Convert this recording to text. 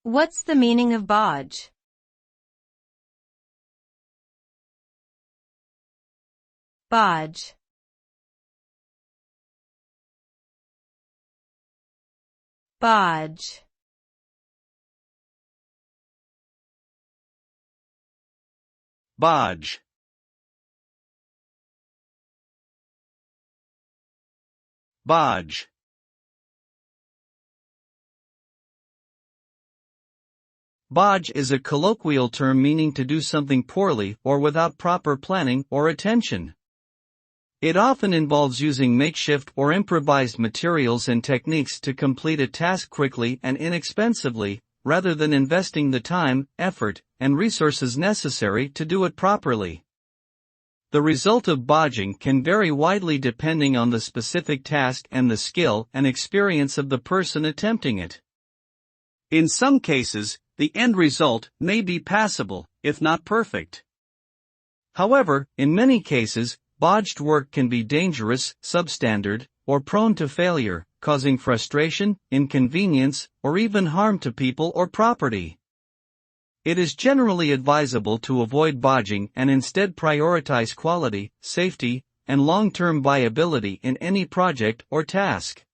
What's the meaning of bodge? Bodge. Bodge. Bodge. Bodge. Bodge is a colloquial term meaning to do something poorly or without proper planning or attention. It often involves using makeshift or improvised materials and techniques to complete a task quickly and inexpensively, rather than investing the time, effort, and resources necessary to do it properly. The result of bodging can vary widely depending on the specific task and the skill and experience of the person attempting it. In some cases, the end result may be passable, if not perfect. However, in many cases, bodged work can be dangerous, substandard, or prone to failure, causing frustration, inconvenience, or even harm to people or property. It is generally advisable to avoid bodging and instead prioritize quality, safety, and long-term viability in any project or task.